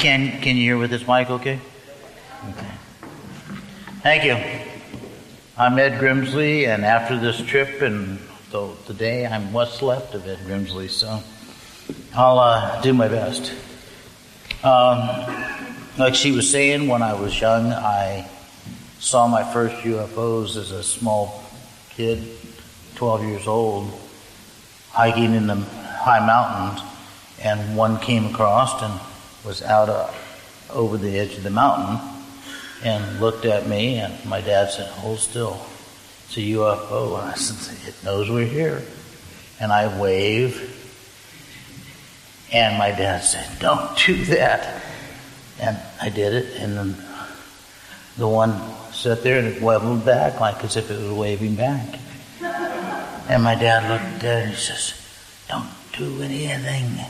Can you hear with this mic okay? Okay. Thank you. I'm Ed Grimsley, and after this trip and today I'm what's left of Ed Grimsley, so I'll do my best. Like she was saying, when I was young, I saw my first UFOs as a small kid, 12 years old, hiking in the high mountains, and one came across and was out over the edge of the mountain and looked at me, and my dad said, "Hold still, it's a UFO." And I said, "It knows we're here." And I waved, and my dad said, "Don't do that." And I did it, and then the one sat there and it wobbled back like as if it was waving back. And my dad looked at it and he says, "Don't do anything."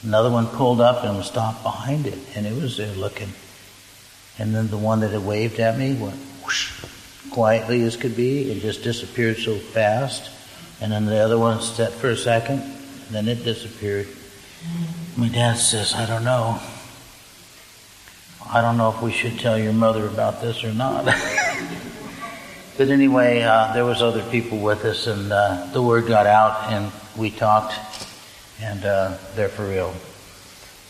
Another one pulled up and was stopped behind it, and it was there looking. And then the one that had waved at me went whoosh, quietly as could be, and just disappeared so fast. And then the other one sat for a second, and then it disappeared. My dad says, I don't know if we should tell your mother about this or not." But anyway, there was other people with us, and the word got out, and we talked, and they're for real.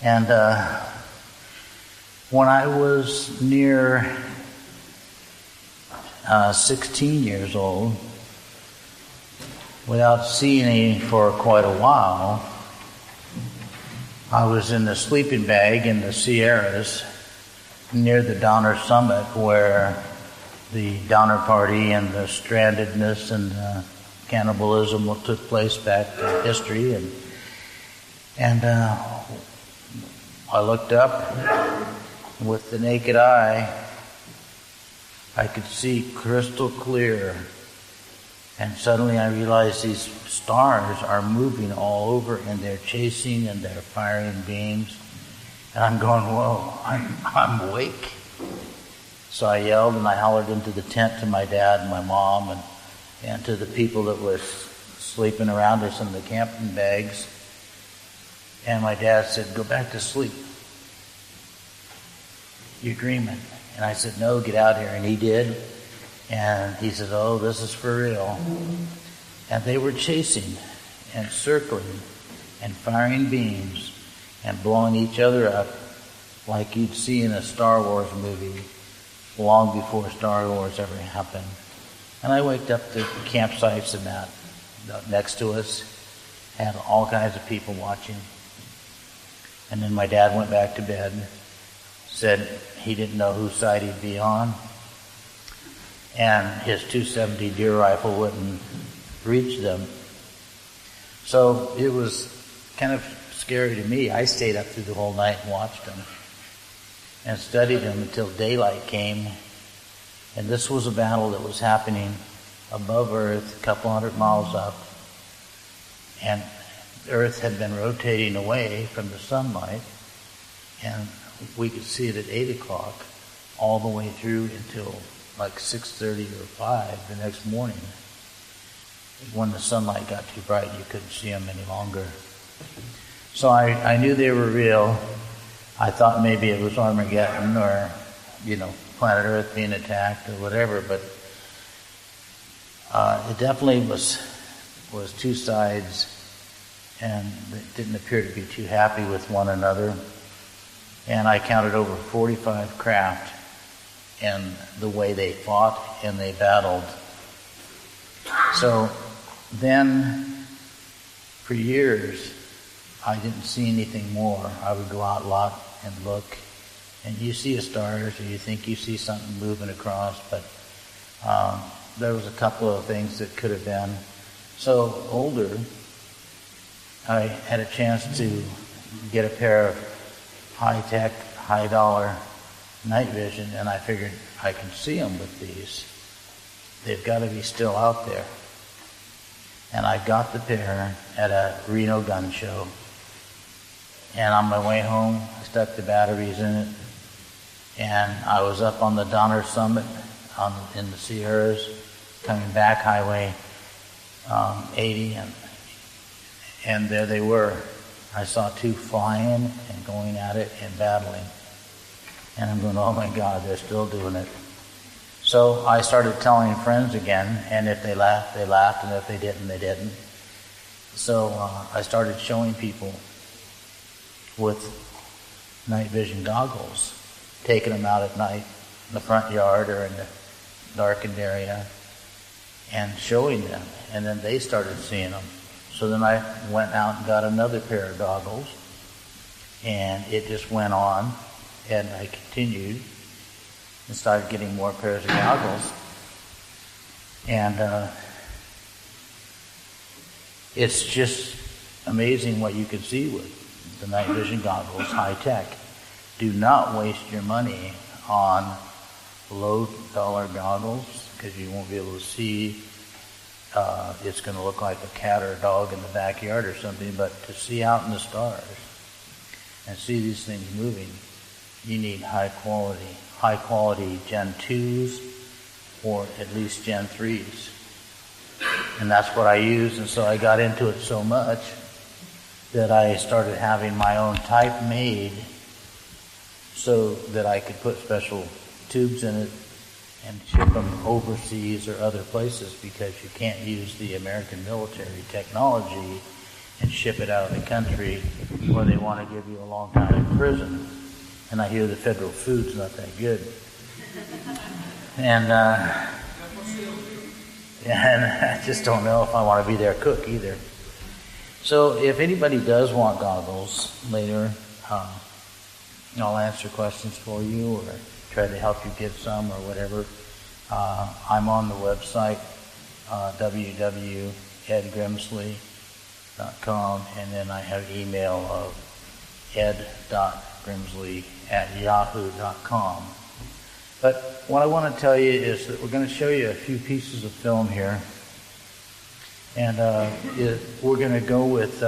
And when I was near 16 years old, without seeing any for quite a while, I was in the sleeping bag in the Sierras near the Donner Summit, where the Donner Party and the strandedness and cannibalism took place back in history. And I looked up with the naked eye. I could see crystal clear. And suddenly I realized these stars are moving all over, and they're chasing and they're firing beams. And I'm going, whoa, I'm awake. So I yelled and I hollered into the tent to my dad and my mom and to the people that were sleeping around us in the camping bags. And my dad said, "Go back to sleep. You're dreaming." And I said, "No, get out here." And he did. And he said, "Oh, this is for real." And they were chasing and circling and firing beams and blowing each other up like you'd see in a Star Wars movie long before Star Wars ever happened. And I waked up the campsites and that next to us had all kinds of people watching. And then my dad went back to bed, said he didn't know whose side he'd be on, and his .270 deer rifle wouldn't reach them. So it was kind of scary to me. I stayed up through the whole night and watched them and studied them until daylight came. And this was a battle that was happening above Earth, a couple hundred miles up. And Earth had been rotating away from the sunlight, and we could see it at 8 o'clock all the way through until like 6:30 or 5 the next morning. When the sunlight got too bright, you couldn't see them any longer. So I knew they were real. I thought maybe it was Armageddon or, planet Earth being attacked or whatever, but it definitely was two sides, and they didn't appear to be too happy with one another. And I counted over 45 craft and the way they fought and they battled. So then, for years, I didn't see anything more. I would go out a lot and look, and you see stars or you think you see something moving across, but there was a couple of things that could have been. So older, I had a chance to get a pair of high-tech, high-dollar night vision, and I figured I can see them with these. They've got to be still out there. And I got the pair at a Reno gun show. And on my way home, I stuck the batteries in it, and I was up on the Donner Summit in the Sierras, coming back Highway 80, and there they were. I saw two flying and going at it and battling. And I'm going, oh my God, they're still doing it. So I started telling friends again, and if they laughed, and if they didn't, they didn't. So I started showing people with night vision goggles, taking them out at night in the front yard or in the darkened area, and showing them. And then they started seeing them. So then I went out and got another pair of goggles, and it just went on, and I continued and started getting more pairs of goggles. And it's just amazing what you can see with the night vision goggles, high tech. Do not waste your money on low dollar goggles, because you won't be able to see. It's going to look like a cat or a dog in the backyard or something, but to see out in the stars and see these things moving, you need high quality Gen 2s or at least Gen 3s. And that's what I use, and so I got into it so much that I started having my own type made so that I could put special tubes in it and ship them overseas or other places, because you can't use the American military technology and ship it out of the country, or they want to give you a long time in prison. And I hear the federal food's not that good. And I just don't know if I want to be their cook either. So if anybody does want goggles later, I'll answer questions for you or try to help you get some or whatever. I'm on the website, www.edgrimsley.com, and then I have email of ed.grimsley@yahoo.com. But what I want to tell you is that we're going to show you a few pieces of film here. And we're going to go with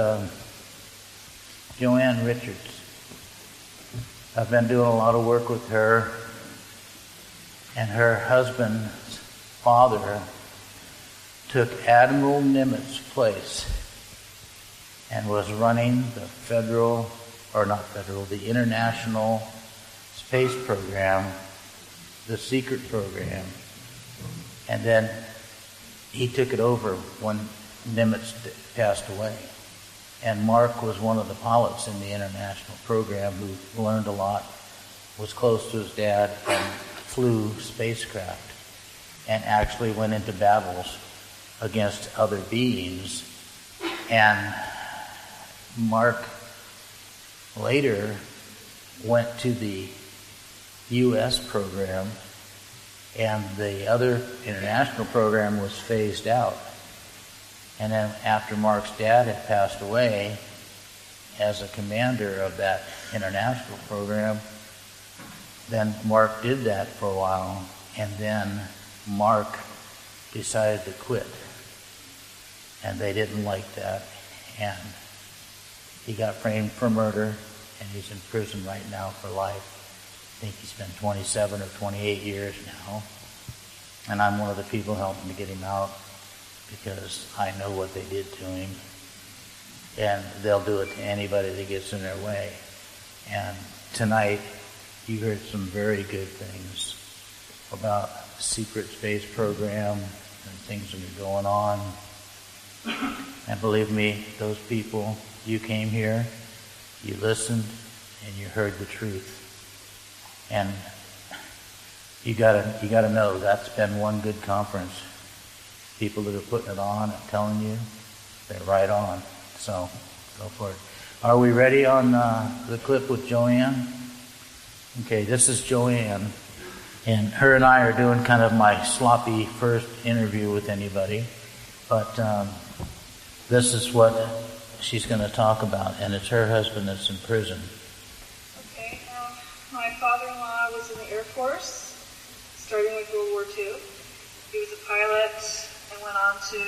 Joanne Richards. I've been doing a lot of work with her, and her husband's father took Admiral Nimitz' place and was running the the International Space Program, the secret program. And then he took it over when Nimitz passed away. And Mark was one of the pilots in the international program who learned a lot, was close to his dad, and flew spacecraft and actually went into battles against other beings. And Mark later went to the U.S. program, and the other international program was phased out. And then after Mark's dad had passed away, as a commander of that international program, then Mark did that for a while, and then Mark decided to quit. And they didn't like that, and he got framed for murder, and he's in prison right now for life. I think he's been 27 or 28 years now. And I'm one of the people helping to get him out, because I know what they did to him. And they'll do it to anybody that gets in their way. And tonight, you heard some very good things about the secret space program and things that are going on. And believe me, those people, you came here, you listened, and you heard the truth. And you gotta know that's been one good conference. People that are putting it on and telling you, they're right on. So go for it. Are we ready on the clip with Joanne? Okay, this is Joanne, and her and I are doing kind of my sloppy first interview with anybody, but this is what she's going to talk about, and it's her husband that's in prison. Okay, my father-in-law was in the Air Force, starting with World War II. He was a pilot and went on to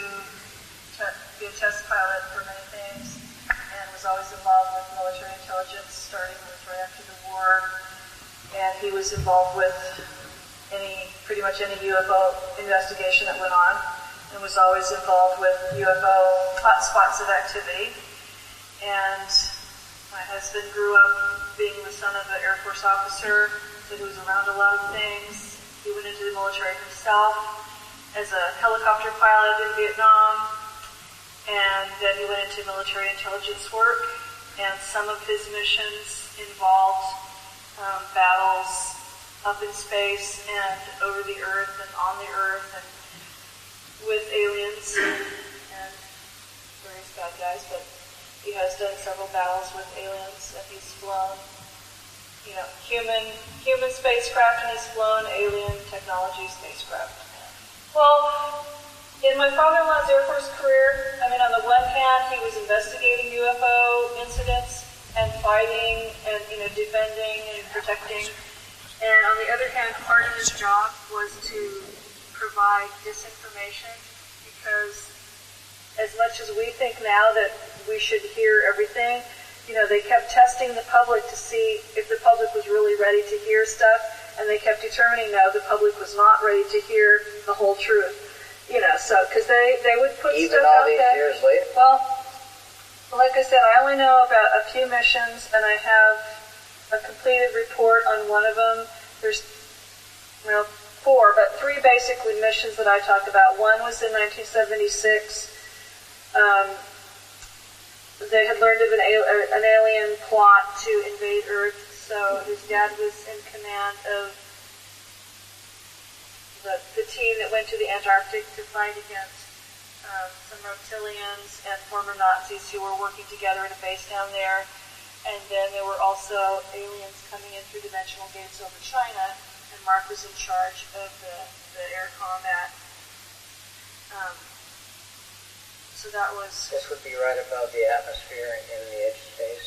be a test pilot for many things, and was always involved with military intelligence, starting with right after the war. And he was involved with pretty much any UFO investigation that went on, and was always involved with UFO hotspots of activity. And My husband grew up being the son of an Air Force officer, so he was around a lot of things. He went into the military himself as a helicopter pilot in Vietnam, and then he went into military intelligence work, and some of his missions involved battles up in space and over the earth and on the earth and with aliens and various bad guys, but he has done several battles with aliens, and he's flown, human spacecraft, and he's flown alien technology spacecraft. Well, in my father-in-law's Air Force career, on the one hand, he was investigating UFO incidents and fighting and, defending and protecting. And on the other hand, part of his job was to provide disinformation, because as much as we think now that we should hear everything, they kept testing the public to see if the public was really ready to hear stuff, and they kept determining, no, the public was not ready to hear the whole truth. Because they would put even stuff all out these there. years later? Well, like I said, I only know about a few missions, and I have a completed report on one of them. There's, 4, but 3 basically missions that I talk about. One was in 1976. They had learned of an alien plot to invade Earth, so his dad was in command of the team that went to the Antarctic to fight against some reptilians and former Nazis who were working together at a base down there. And then there were also aliens coming in through dimensional gates over China, and Mark was in charge of the air combat. So that was... This would be right above the atmosphere in the edge of space?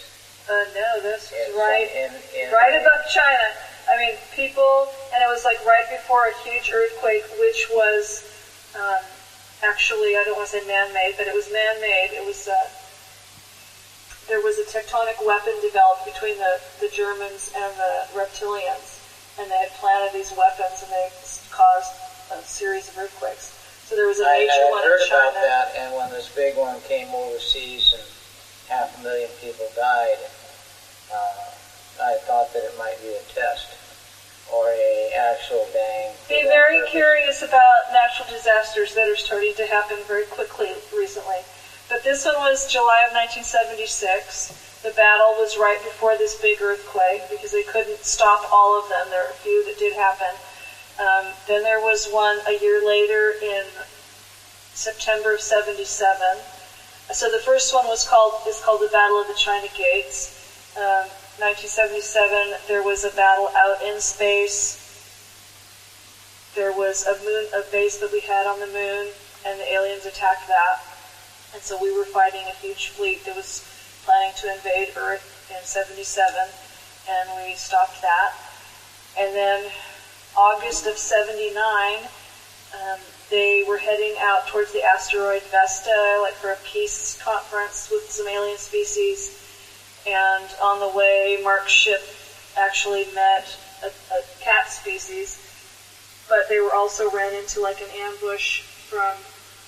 No, this was right above China. People, and it was like right before a huge earthquake, which was actually, I don't want to say man-made, but it was man-made. It was, there was a tectonic weapon developed between the Germans and the reptilians, and they had planted these weapons, and they caused a series of earthquakes. So there was a major one in China. I heard about that, and when this big one came overseas and 500,000 people died, I thought that it might be a test or a actual bang. Be very curious about natural disasters that are starting to happen very quickly recently. But this one was July of 1976. The battle was right before this big earthquake because they couldn't stop all of them. There are a few that did happen. Then there was one a year later in September of 77. So the first one is called the Battle of the China Gates. 1977, there was a battle out in space. There was a base that we had on the moon, and the aliens attacked that. And so we were fighting a huge fleet that was planning to invade Earth in 77, and we stopped that. And then August of 79, they were heading out towards the asteroid Vesta, like for a peace conference with some alien species. And on the way, Mark's ship actually met a cat species, but they were also ran into like an ambush from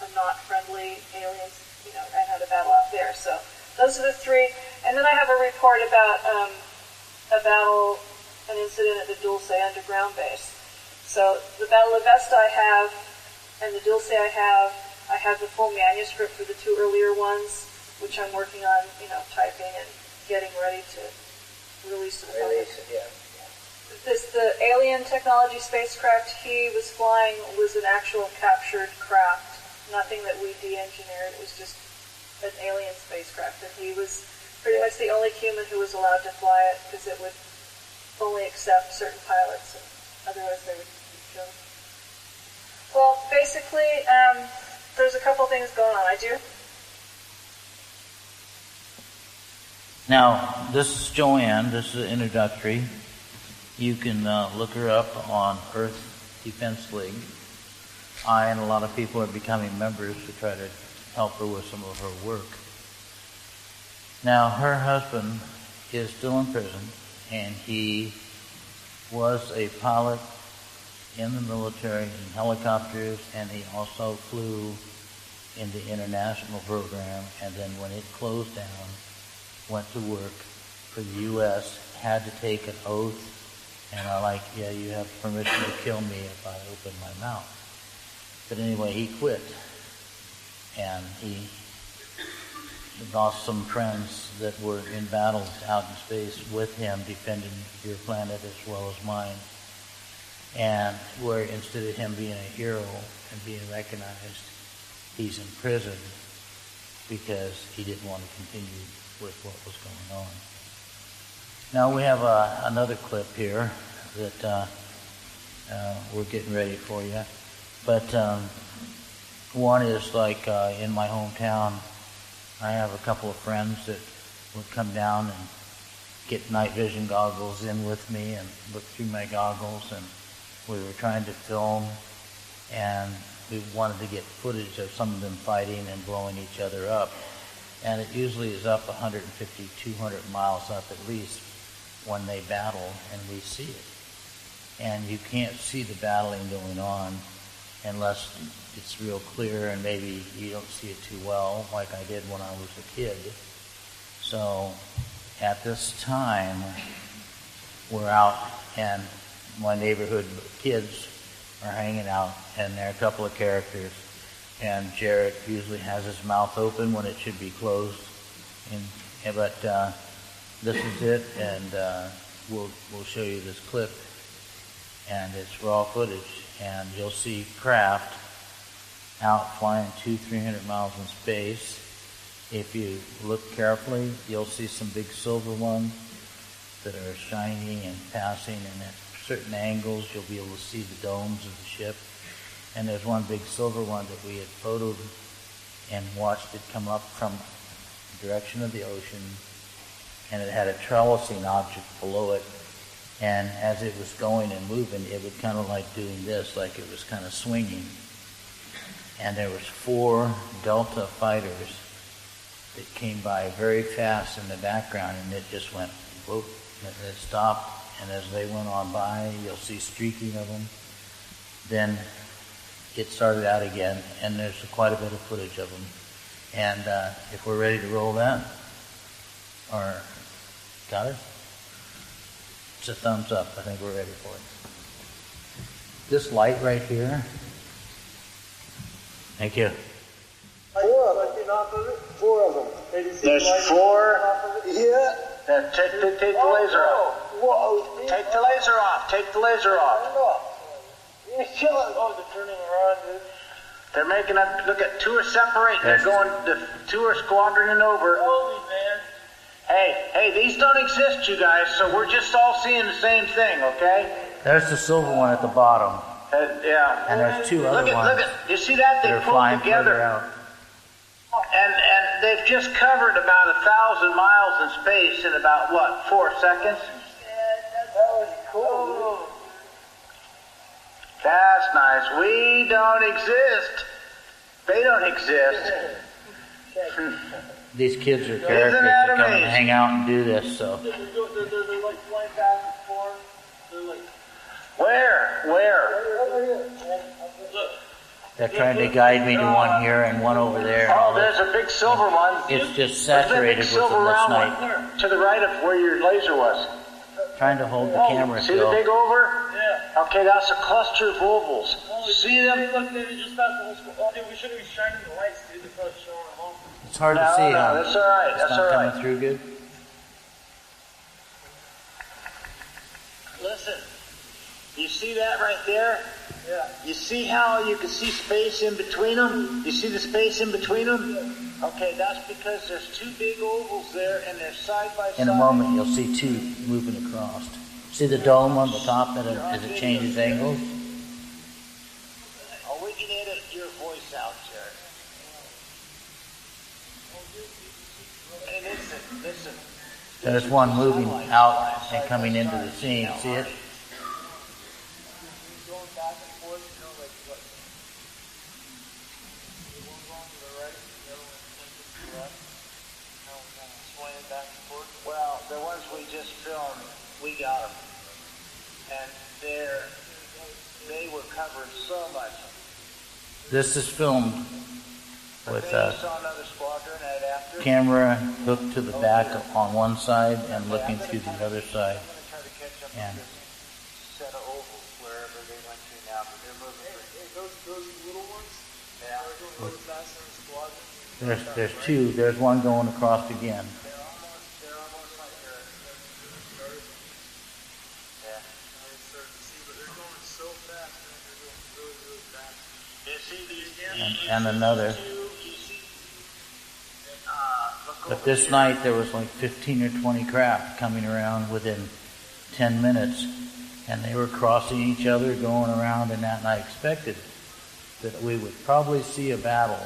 a not friendly aliens, and had a battle out there. So those are the 3. And then I have a report about an incident at the Dulce underground base. So the Battle of Vesta I have, and the Dulce I have the full manuscript for the 2 earlier ones, which I'm working on, typing and getting ready to release to the public. The alien technology spacecraft he was flying was an actual captured craft, nothing that we de-engineered. It was just an alien spacecraft, and he was pretty much the only human who was allowed to fly it because it would only accept certain pilots, and otherwise they would be killed. Well, basically, there's a couple things going on. Now, this is Joanne. This is introductory. You can look her up on Earth Defense League. I and a lot of people are becoming members to try to help her with some of her work. Now, her husband is still in prison, and he was a pilot in the military in helicopters, and he also flew in the international program, and then when it closed down, went to work for the U.S. had to take an oath, and I like, yeah, you have permission to kill me if I open my mouth. But anyway, he quit, and he lost some friends that were in battles out in space with him, defending your planet as well as mine. And where instead of him being a hero and being recognized, he's in prison because he didn't want to continue with what was going on. Now we have another clip here that we're getting ready for you. But one is like in my hometown, I have a couple of friends that would come down and get night vision goggles in with me and look through my goggles, and we were trying to film, and we wanted to get footage of some of them fighting and blowing each other up. And it usually is up 150, 200 miles up at least when they battle, and we see it. And you can't see the battling going on unless it's real clear, and maybe you don't see it too well, like I did when I was a kid. So at this time, we're out, and my neighborhood kids are hanging out, and there are a couple of characters, and Jared usually has his mouth open when it should be closed. But this is it, and we'll show you this clip, and it's raw footage, and you'll see craft out flying 200-300 miles in space. If you look carefully, you'll see some big silver ones that are shining and passing, and at certain angles you'll be able to see the domes of the ship. And there's one big silver one that we had photoed and watched it come up from the direction of the ocean, and it had a trellising object below it, and as it was going and moving, it would kind of like doing this, like it was kind of swinging. And there was 4 Delta fighters that came by very fast in the background, and it just went whoop, and it stopped, and as they went on by, you'll see streaking of them. Then it started out again, and there's quite a bit of footage of them. And if we're ready to roll that, or got it? It's a thumbs up. I think we're ready for it. This light right here. Thank you. 4 of them. 4 of them. There's 4. Yeah. Take the laser off. Whoa. Take the laser off. Take the laser off. You're killing. Oh, they're turning around, dude. They're making up. Look at 2 are separating. They're going. The 2 are squadroning over. Holy man. Hey, these don't exist, you guys. So we're just all seeing the same thing, okay? There's the silver one at the bottom. Yeah. And there's 2 other ones Look at. You see that? They that are pulled flying together. further out. And they've just covered about 1,000 miles in space in about, what, 4 seconds? That was cool. That's nice. We don't exist. They don't exist. These kids are characters that come and hang out and do this, so. They're like flying back and forth. They're like. Where? Over here. Look. They're trying to guide me to one here and one over there. Oh, there's a big silver one. It's just saturated with them this night. To the right of where your laser was. Trying to hold the camera See the still. big over? Yeah. Okay, that's a cluster of ovals. See them? Hey, look, they just passed the whole school. Oh, dude, we shouldn't be shining the lights, dude. They're probably showing them off. It's hard to see, huh? That's all right. It's That's not all right. coming through good. Listen, you see that right there? Yeah. You see how you can see space in between them? You see the space in between them? Yeah. Okay, that's because there's 2 big ovals there, and they're side by side. In a moment, you'll see 2 moving across. See the dome on the top as it changes angles? Oh, we can edit your voice out, Jared. Hey, listen. There's one moving out and coming into the scene. See it? Going back and forth, you know, like what? One going to the right, the other one to the left. Now we're kind of swaying back and forth. Well, the ones we just filmed, we got them. And they were covered so much. This is filmed with Then a you saw another squadron right after. camera hooked to the back on one side and looking through the other side. I'm going to try to catch up And with this set of ovals wherever they went to now, but they're moving. Hey, those little ones? Yeah. They're going really fast in the squadron. there's two. There's one going across again. They're almost like they're, yeah. I start to see, but they're going so fast, man. They're going really, really fast. You see these And another. But this night there was like 15 or 20 craft coming around within 10 minutes, and they were crossing each other, going around and that, and I expected that we would probably see a battle,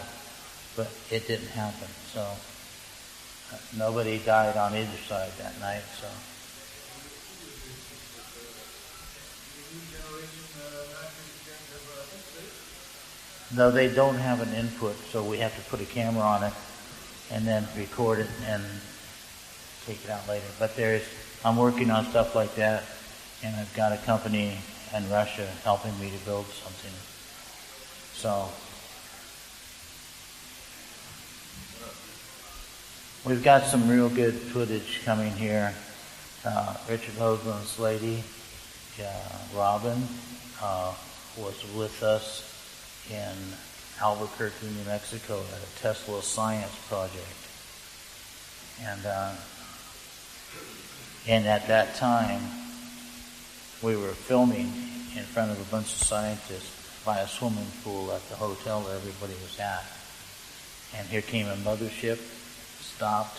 but it didn't happen. So nobody died on either side that night. So no, they don't have an input, so we have to put a camera on it and then record it and take it out later. But I'm working on stuff like that, and I've got a company in Russia helping me to build something. So we've got some real good footage coming here. Richard Hoagland's lady, Robin, was with us in Albuquerque, New Mexico at a Tesla science project. And at that time, we were filming in front of a bunch of scientists by a swimming pool at the hotel where everybody was at. And here came a mothership, stopped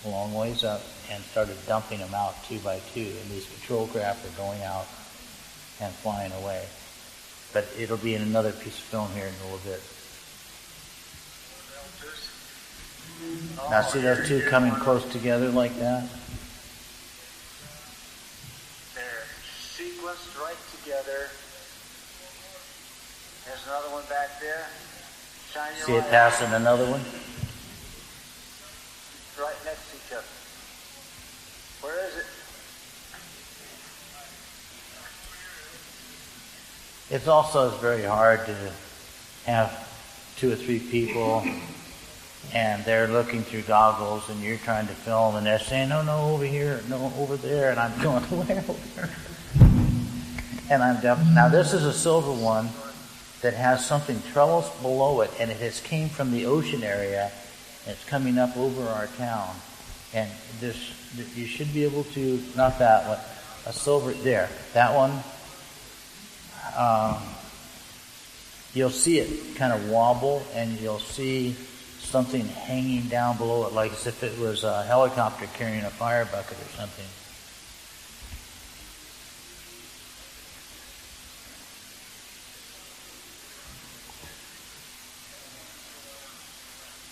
a long ways up, and started dumping them out 2 by 2. And these patrol craft are going out and flying away. But it'll be in another piece of film here in a little bit. Now see those two coming close together like that? They're sequenced right together. There's another one back there. Shine your See it light passing another one? right next to each other. Where is it? It's also very hard to have 2 or 3 people and they're looking through goggles and you're trying to film and they're saying, no, over here, no, over there, and I'm going, where over there? And I'm deaf. Now this is a silver one that has something trellis below it, and it has came from the ocean area and it's coming up over our town. And you should be able to, not that one, a silver, there, that one. You'll see it kind of wobble, and you'll see something hanging down below it, like as if it was a helicopter carrying a fire bucket or something.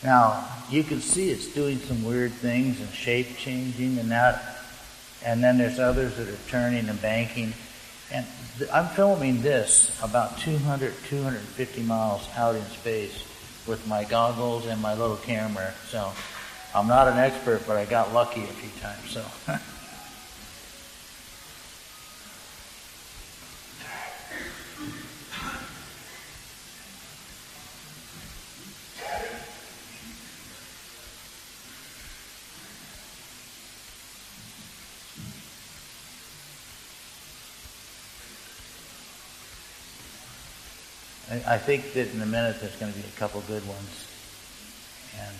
Now, you can see it's doing some weird things and shape changing and that, and then there's others that are turning and banking. And I'm filming this about 250 miles out in space with my goggles and my little camera. So I'm not an expert, but I got lucky a few times. So I think that in a minute there's going to be a couple good ones, and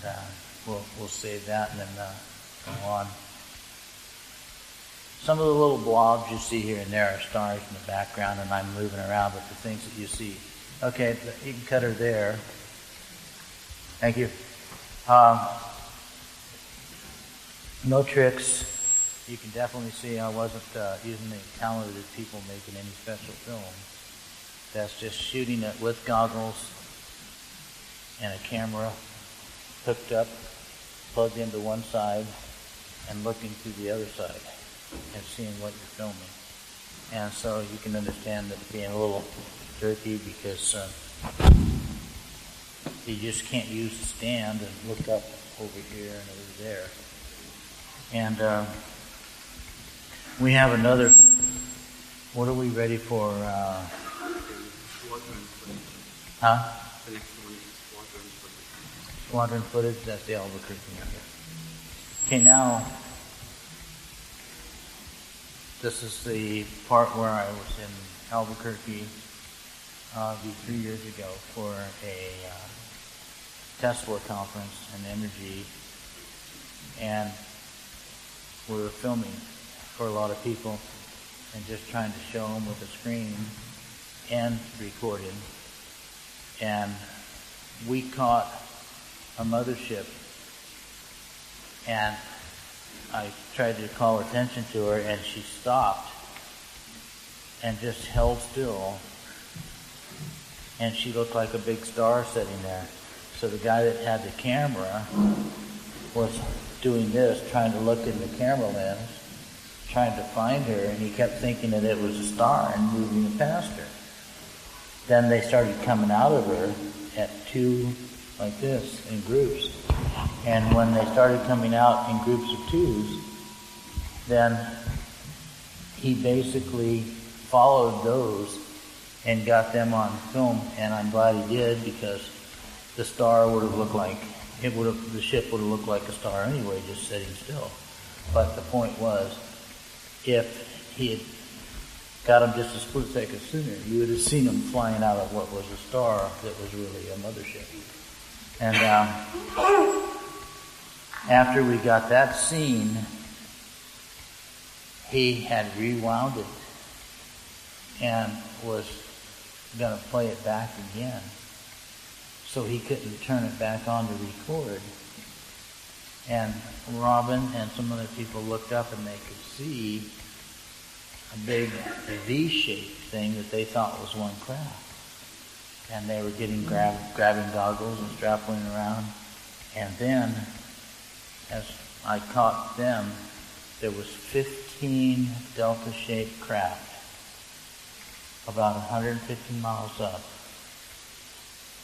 we'll save that and then go on. Some of the little blobs you see here and there are stars in the background, and I'm moving around with the things that you see. Okay, you can cut her there. Thank you. No tricks. You can definitely see I wasn't using any talented people making any special film. That's just shooting it with goggles and a camera hooked up, plugged into one side, and looking through the other side and seeing what you're filming. And so you can understand that being a little jerky because you just can't use the stand and look up over here and over there. And we have another, what are we ready for? squadron footage. That's the Albuquerque. Okay, now this is the part where I was in Albuquerque 3 years ago for a Tesla conference in energy, and we were filming for a lot of people and just trying to show them with a screen and recording. And we caught a mothership, and I tried to call attention to her, and she stopped and just held still, and she looked like a big star sitting there. So the guy that had the camera was doing this, trying to look in the camera lens, trying to find her, and he kept thinking that it was a star and moving past her. Then they started coming out of her at two, like this, in groups. And when they started coming out in groups of twos, then he basically followed those and got them on film, and I'm glad he did, because the star would have looked like, the ship would have looked like a star anyway, just sitting still. But the point was, if he had got them just a split second sooner, you would have seen them flying out of what was a star that was really a mothership. And after we got that scene, he had rewound it and was going to play it back again. So he couldn't turn it back on to record. And Robin and some other people looked up and they could see a big V-shaped thing that they thought was one craft. And they were getting grabbing goggles and strapping around. And then, as I caught them, there was 15 delta-shaped craft, about 150 miles up,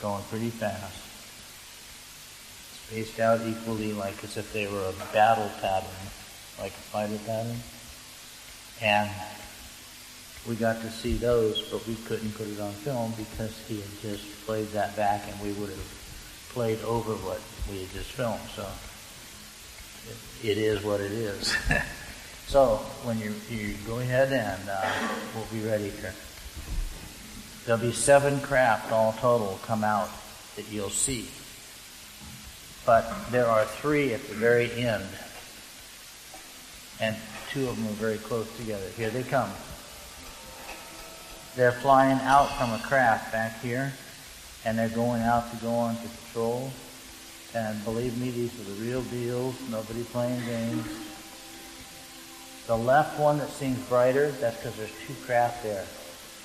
going pretty fast, spaced out equally, like as if they were a battle pattern, like a fighter pattern. And we got to see those, but we couldn't put it on film because he had just played that back, and we would have played over what we had just filmed. So it is what it is. So when you go ahead and we'll be ready here. There'll be 7 craft all total come out that you'll see. But there are 3 at the very end, and 2 of them are very close together. Here they come. They're flying out from a craft back here, and they're going out to go on to patrol. And believe me, these are the real deals. Nobody playing games. The left one that seems brighter, that's because there's 2 craft there.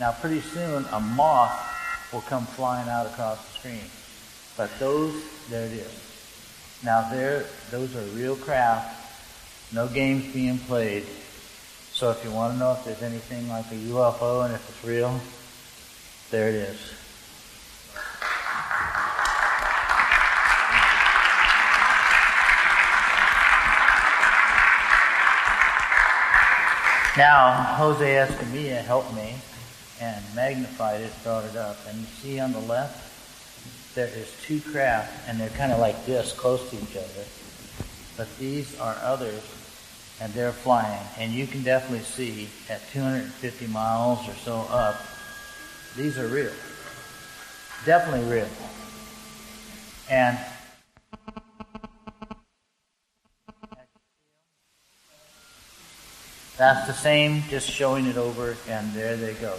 Now pretty soon a moth will come flying out across the screen. But those, there it is. Now those are real craft, no games being played. So if you want to know if there's anything like a UFO and if it's real, there it is. Now, Jose Escamilla helped me and magnified it, brought it up. And you see on the left, there is 2 craft, and they're kind of like this, close to each other. But these are others, and they're flying. And you can definitely see at 250 miles or so up, these are real. Definitely real. And that's the same, just showing it over, and there they go.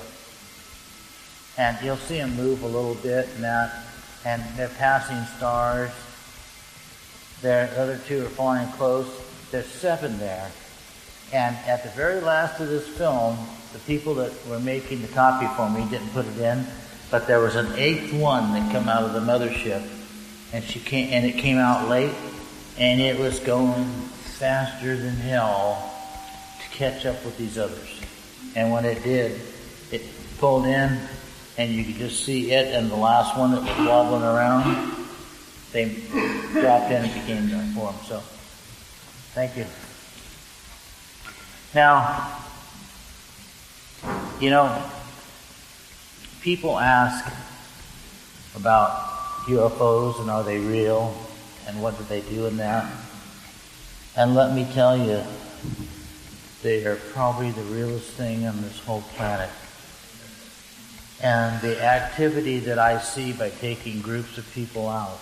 And you'll see them move a little bit and that, and they're passing stars. The other 2 are flying close. There's 7 there. And at the very last of this film, the people that were making the copy for me didn't put it in, but there was an 8th one that came out of the mothership, and it came out late, and it was going faster than hell to catch up with these others. And when it did, it pulled in, and you could just see it and the last one that was wobbling around. They dropped in and became their form. So, thank you. Now, people ask about UFOs and are they real? and what do they do in that. And let me tell you, they are probably the realest thing on this whole planet. And the activity that I see by taking groups of people out,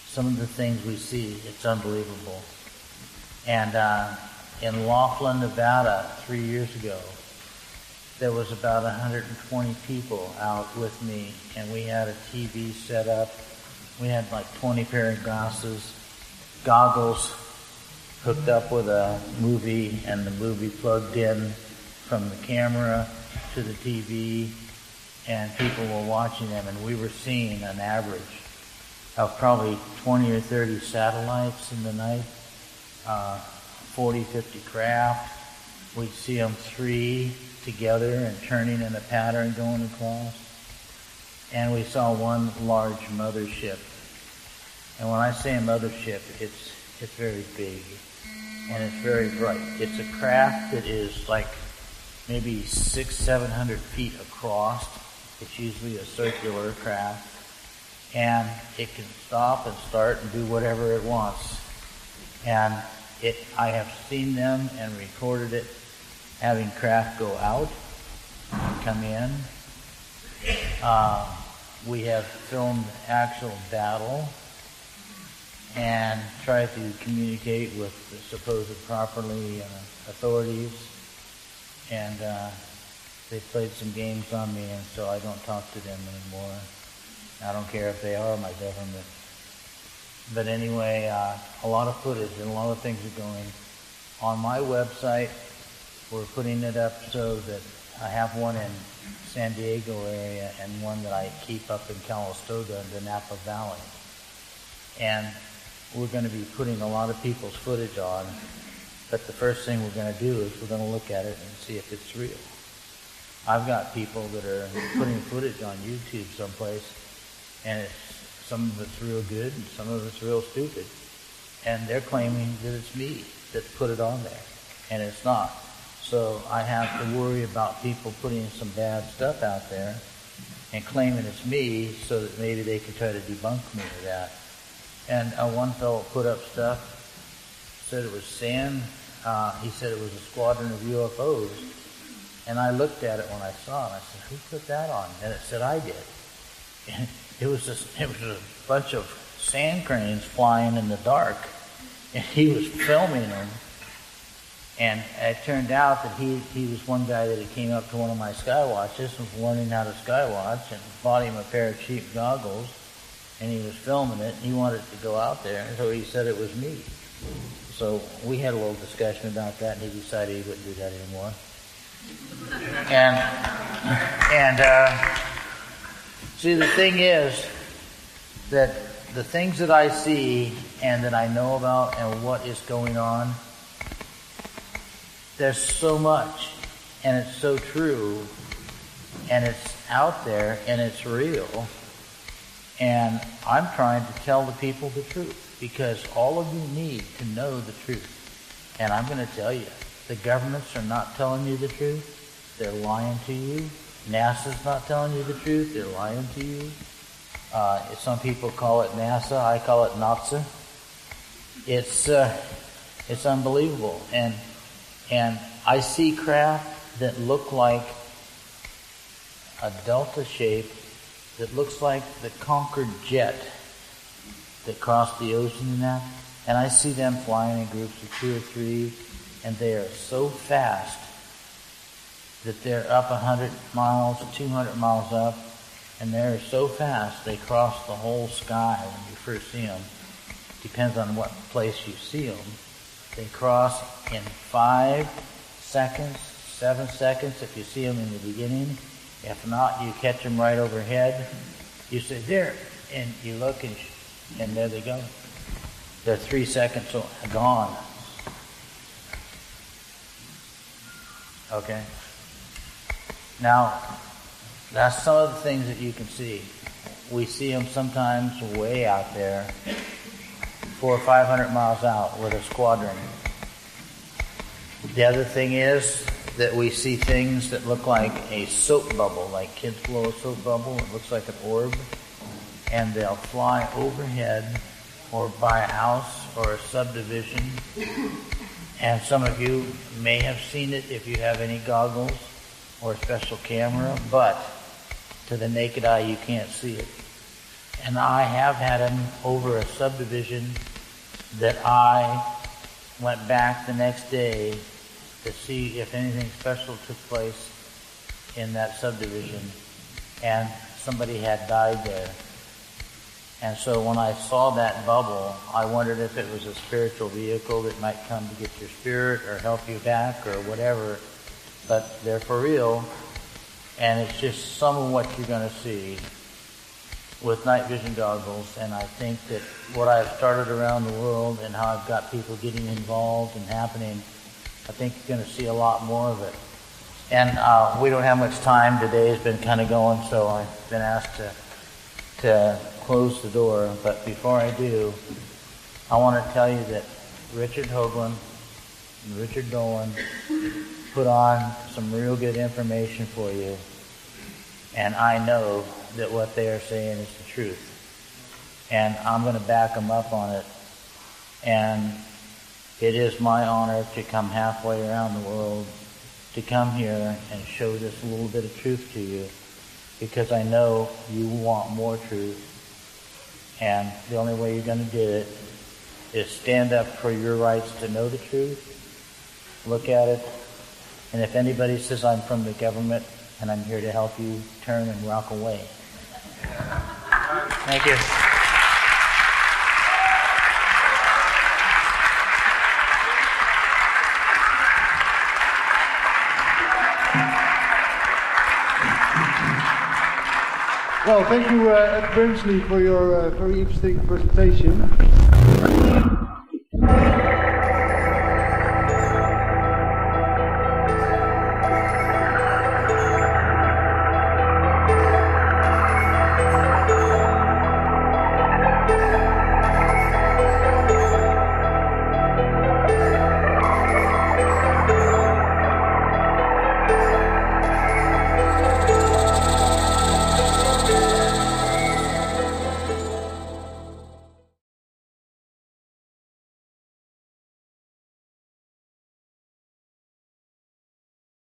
some of the things we see, it's unbelievable. And in Laughlin, Nevada, 3 years ago, there was about 120 people out with me, and we had a TV set up. We had like 20 pair of goggles hooked up with a movie, and the movie plugged in from the camera to the TV, and people were watching them, and we were seeing an average of probably 20 or 30 satellites in the night, 40, 50 craft. We'd see them 3 together and turning in a pattern going across. And we saw one large mothership. And when I say a mothership, it's very big and it's very bright. It's a craft that is like maybe 600-700 feet across. It's usually a circular craft. And it can stop and start and do whatever it wants. And I have seen them and recorded it, having craft go out and come in. We have filmed actual battle and tried to communicate with the supposed properly authorities. And they played some games on me, and so I don't talk to them anymore. I don't care if they are my government. But anyway, a lot of footage and a lot of things are going on my website. We're putting it up so that I have one in San Diego area and one that I keep up in Calistoga in the Napa Valley. And we're going to be putting a lot of people's footage on. But the first thing we're going to do is we're going to look at it and see if it's real. I've got people that are putting footage on YouTube someplace, and some of it's real good and some of it's real stupid. And they're claiming that it's me that put it on there, and it's not. So I have to worry about people putting some bad stuff out there and claiming it's me so that maybe they can try to debunk me of that. And one fellow put up stuff, said it was sand. He said it was a squadron of UFOs. And I looked at it when I saw it. I said, who put that on? And it said, I did. And it was a bunch of sand cranes flying in the dark. And he was filming them. And it turned out that he was one guy that came up to one of my skywatches and was learning how to skywatch, and bought him a pair of cheap goggles, and he was filming it, and he wanted it to go out there, and so he said it was me. So we had a little discussion about that, and he decided he wouldn't do that anymore. And see, the thing is that the things that I see and that I know about and what is going on, there's so much, and it's so true, and it's out there, and it's real. And I'm trying to tell the people the truth, because all of you need to know the truth. And I'm going to tell you, the governments are not telling you the truth. They're lying to you. NASA's not telling you the truth. They're lying to you. Some people call it NASA. I call it Nazi. It's unbelievable. And I see craft that look like a delta shape that looks like the Concorde jet that crossed the ocean and that. And I see them flying in groups of 2 or 3, and they are so fast that they're up 100 miles, 200 miles up, and they're so fast they cross the whole sky when you first see them. Depends on what place you see them. They cross in 5 seconds, 7 seconds if you see them in the beginning. If not, you catch them right overhead. You say, there, and you look, and there they go. They're 3 seconds gone. Okay? Now, that's some of the things that you can see. We see them sometimes way out there, 400 or 500 miles out with a squadron. The other thing is that we see things that look like a soap bubble, like kids blow a soap bubble. It looks like an orb. And they'll fly overhead or buy a house or a subdivision. And some of you may have seen it if you have any goggles or a special camera, but to the naked eye you can't see it. And I have had him over a subdivision that I went back the next day to see if anything special took place in that subdivision, and somebody had died there. And so when I saw that bubble, I wondered if it was a spiritual vehicle that might come to get your spirit or help you back or whatever. But they're for real, and it's just some of what you're going to see with night vision goggles. And I think that what I've started around the world and how I've got people getting involved and happening, I think you're going to see a lot more of it. And we don't have much time. Today has been kind of going, so I've been asked to close the door. But before I do, I want to tell you that Richard Hoagland and Richard Dolan put on some real good information for you. And I know that what they are saying is the truth. And I'm going to back them up on it. And it is my honor to come halfway around the world, to come here and show this little bit of truth to you, because I know you want more truth. And the only way you're going to get it is stand up for your rights to know the truth, look at it, and if anybody says I'm from the government and I'm here to help you, turn and walk away. Thank you. Well, thank you, Ed Grimsley, for your very interesting presentation.